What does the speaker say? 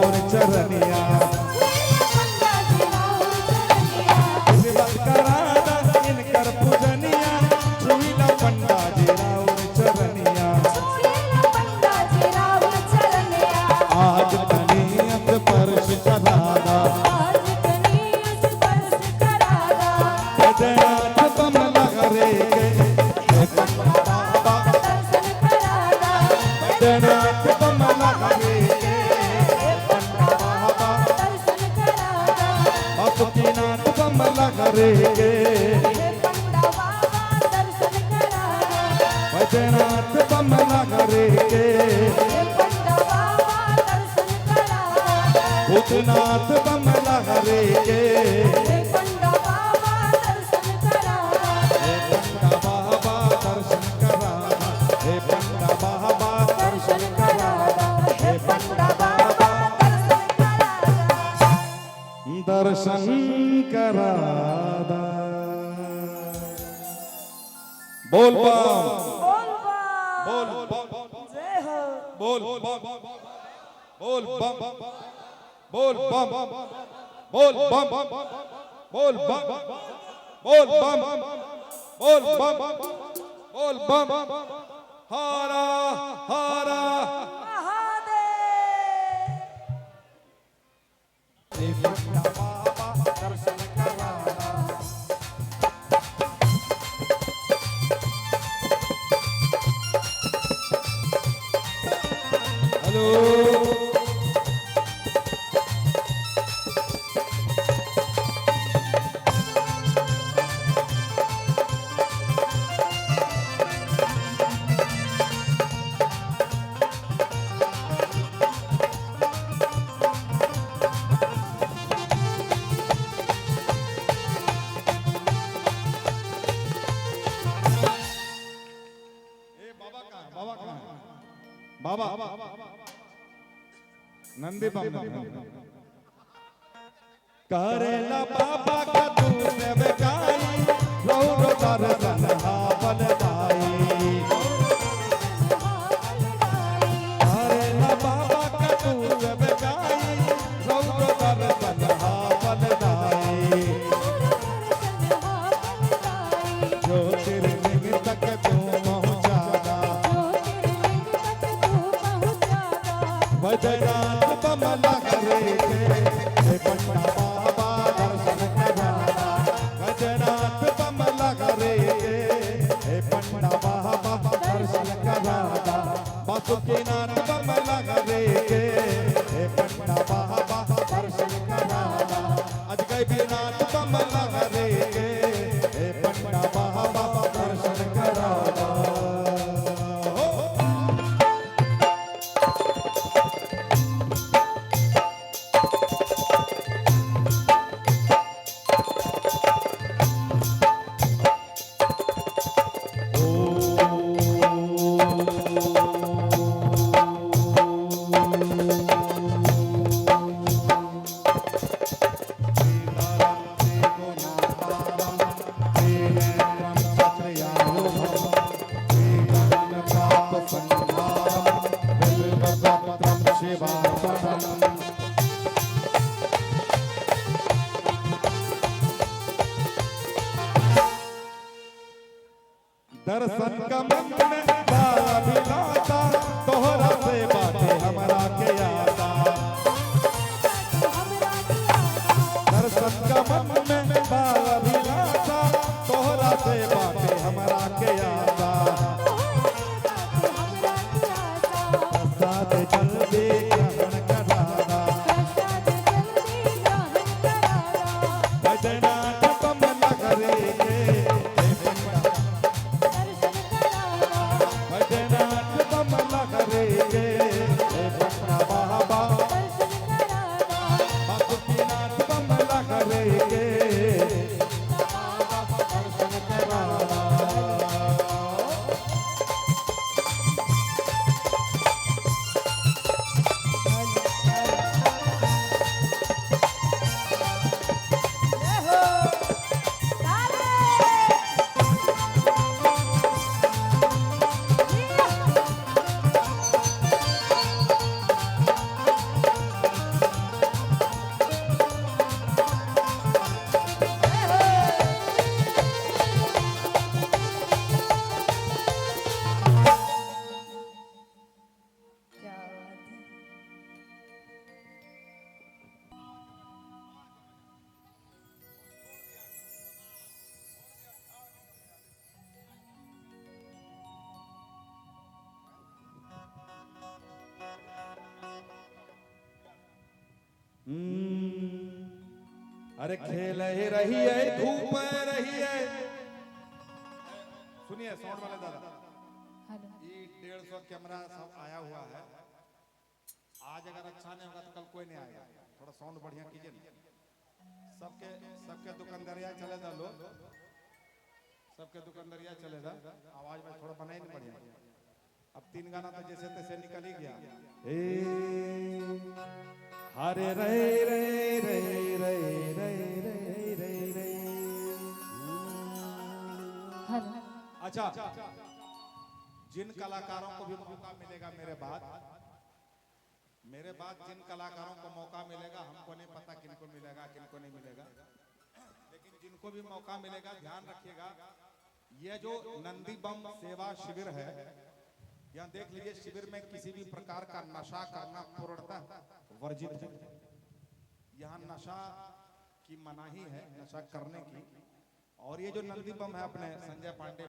राउर चरनिया करादा इनकर पूजनिया छुईला पंडा जी राउर चरनिया आज तनियत परश करादा बैजनाथ बमला करे के बाबा बैजनाथ बमला करे के बाबा बासुकीनाथ बमला करे के बैजनाथ बमला करे के भूतनाथ बमला करे के दर्शन करादा बोल बम बोल बम जय हो बोल बम बोल बम बोल बम बोल बम बोल बम बोल बम बोल बम बोल बम हरा हरा बाबा नंदी बम करेला बाबा का तू सेवकाई रौरो दर्शन हावल दाई करेला बाबा का तू सेवकाई रौरो दर्शन हावल दाई ज्योतिर्लिंग तक तू बैजनाथ बमला करे के पंडा बाबा दर्शन करादा बैजनाथ बमला करे के पंडा बाबा दर्शन करादा बासुकीनाथ बमला करे के पंडा बाबा दर्शन करादा अजगैबीनाथ बमला करे के पंडा बाबा दर्शन करादा दर्शन का मन में बाला बिलाता तोहरा से बाटे हमरा के आता दर्शन का मन में बाला बिलाता तोहरा से बाटे हमरा के आता प्रसाद जल्दी ग्रहण करादा बैजनाथ बमला करे के अरे खेल ही रही है, धूप रही है। सुनिए साउंड वाले दादा, ये 150 कैमरा सब आया हुआ है। आज अगर अच्छा नहीं होगा तो कल कोई नहीं आएगा। थोड़ा साउंड बढ़िया कीजिए ना। सबके दुकानदारिया चले जा लो, सबके दुकानदारिया चले जा। आवाज में थोड़ा बनाई नहीं बढ़िया। अब 3 गाना तो जैसे तैसे निकल ही गया। हरे रे रे रे रे रे रे रे रे। अच्छा, जिन कलाकारों को भी मौका मिलेगा मेरे बाद जिन कलाकारों को मौका मिलेगा, हमको नहीं पता किनको मिलेगा किनको नहीं मिलेगा, लेकिन जिनको भी मौका मिलेगा ध्यान रखिएगा। ये जो नंदी बम सेवा शिविर है, यहाँ देख लीजिए, शिविर में किसी भी प्रकार का नशा करना पूर्णतः वर्जित है। यहाँ नशा की मनाही है, नशा करने की। और ये जो नंदी बम है अपने संजय पांडे